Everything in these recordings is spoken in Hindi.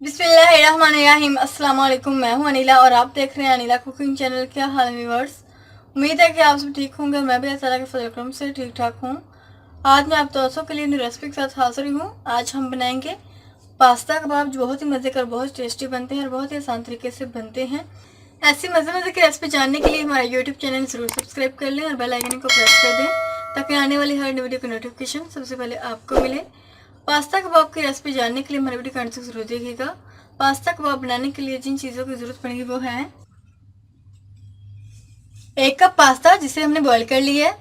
बिस्मिल्लाहिर्रहमानिर्रहीम। अस्सलाम वालेकुम। मैं हूं अनिला और आप देख रहे हैं अनिला कुकिंग चैनल। क्या हाल है व्यूअर्स? उम्मीद है कि आप सब ठीक होंगे। मैं भी अल्लाह ताला के फजल करम से ठीक ठाक हूं। आज मैं आप दोस्तों के लिए नई रेसिपी के साथ हाजिर हूं। आज हम बनाएंगे पास्ता कबाब, जो बहुत ही मज़े और बहुत टेस्टी बनते हैं और बहुत ही आसान तरीके से बनते हैं। ऐसी मज़े की रेसिपी जानने के लिए हमारा यूट्यूब चैनल ज़रूर सब्सक्राइब कर लें और बेल आइकन को प्रेस कर दें ताकि आने वाली हर वीडियो की नोटिफिकेशन सबसे पहले आपको मिले। पास्ता कबाब की रेसिपी जानने के लिए हमारे वीडियो को जरूर देखिएगा। पास्ता कबाब बनाने के लिए जिन चीज़ों की ज़रूरत पड़ेगी वो है 1 कप पास्ता जिसे हमने बॉईल कर लिया है,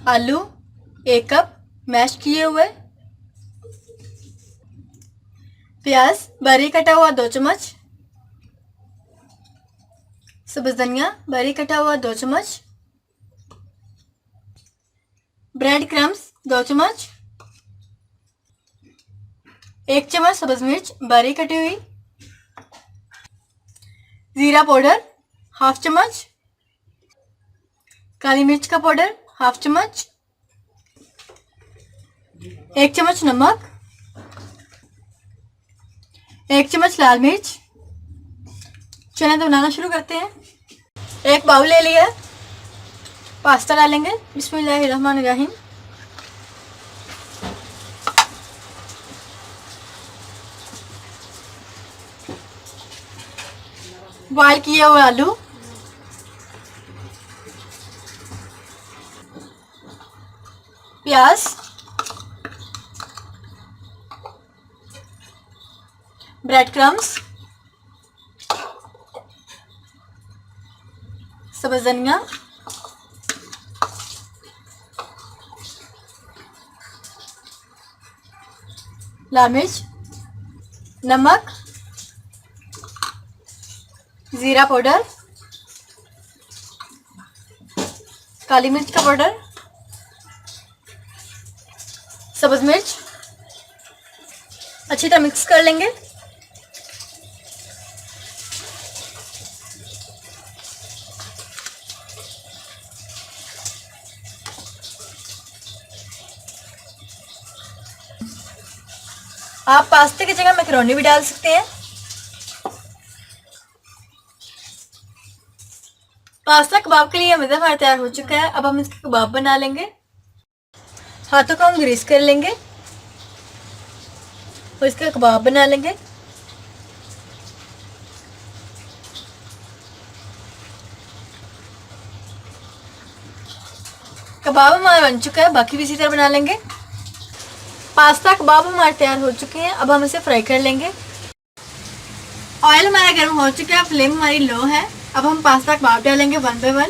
आलू 1 कप मैश किए हुए, प्याज बारीक कटा हुआ 2 चम्मच, सब्ज धनिया बारीक कटा हुआ 2 चम्मच, ब्रेड क्रम्स 2 चम्मच, 1 चम्मच सब्ज मिर्च बारीक कटी हुई, जीरा पाउडर 1/2 चम्मच, काली मिर्च का पाउडर 1/2 चम्मच, 1 चम्मच नमक, 1 चम्मच लाल मिर्च। चलिए तो बनाना शुरू करते हैं। एक बाउल ले लिया, पास्ता डालेंगे। बिस्मिल्लाहिर्रहमानिर्रहीम। बॉईल किया हुआ आलू, प्याज, ब्रेड क्रम्स, सब्ज धनिया, लाल मिर्च, नमक, जीरा पाउडर, काली मिर्च का पाउडर, सब्ज मिर्च। अच्छी तरह मिक्स कर लेंगे। आप पास्ते की जगह मैकरोनी भी डाल सकते हैं। पास्ता कबाब के लिए मज़ा हमारा तैयार हो चुका है। अब हम इसके कबाब बना लेंगे। हाथों को हम ग्रीस कर लेंगे और इसका कबाब बना लेंगे। कबाब हमारा बन चुका है, बाकी भी इसी तरह बना लेंगे। पास्ता कबाब हमारे तैयार हो चुके हैं। अब हम इसे फ्राई कर लेंगे। ऑयल हमारा गर्म हो चुका है, फ्लेम हमारी लो है। अब हम पास्ता कबाब डालेंगे 1 बाय 1।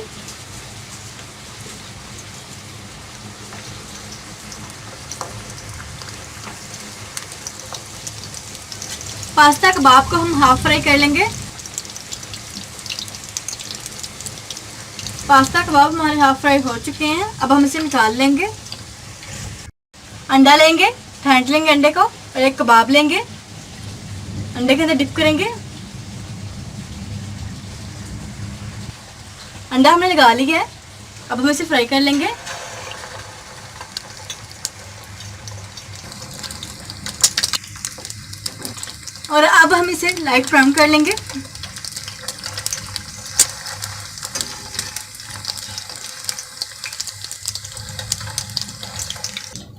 पास्ता कबाब को हम हाफ फ्राई कर लेंगे। पास्ता कबाब हमारे हाफ फ्राई हो चुके हैं। अब हम इसे निकाल लेंगे। अंडा लेंगे, फेंट लेंगे अंडे को और एक कबाब लेंगे, अंडे के अंदर डिप करेंगे। अंडा हमने लगा लिया है। अब हम इसे फ्राई कर लेंगे। और अब हम इसे लाइट ब्राउन कर लेंगे।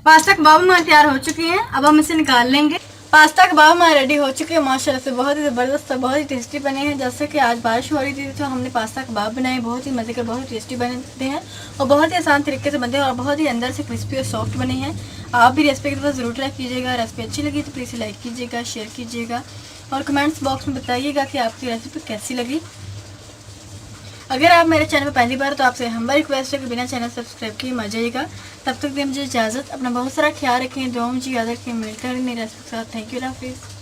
पास्ता कबाब हमारे तैयार हो चुके हैं। अब हम इसे निकाल लेंगे। पास्ता कबाब हमारे रेडी हो चुके हैं। माशाल्लाह से बहुत ही ज़बरदस्त और बहुत ही टेस्टी बने हैं। जैसे कि आज बारिश हो रही थी तो हमने पास्ता कबाब बनाए। बहुत ही मज़े के बहुत ही टेस्टी बनते हैं और बहुत ही आसान तरीके से बनते हैं और बहुत ही अंदर से क्रिस्पी और सॉफ्ट बने हैं। आप भी रेसिपी की तरफ ज़रूर ट्राई कीजिएगा। रेसिपी अच्छी लगी तो प्लीज़ लाइक कीजिएगा, शेयर कीजिएगा और कमेंट्स बॉक्स में बताइएगा कि आपकी रेसिपी कैसी लगी। अगर आप मेरे चैनल पर पहली बार तो आपसे हमारी रिक्वेस्ट है कि बिना चैनल सब्सक्राइब किए मत जाइएगा। तब तक भी मुझे इजाज़त। अपना बहुत सारा ख्याल रखें, दुआ मुझे याद रखें। मिलते हैं नई रेसिपी के साथ। थैंक यू, अल्लाह हाफिज़।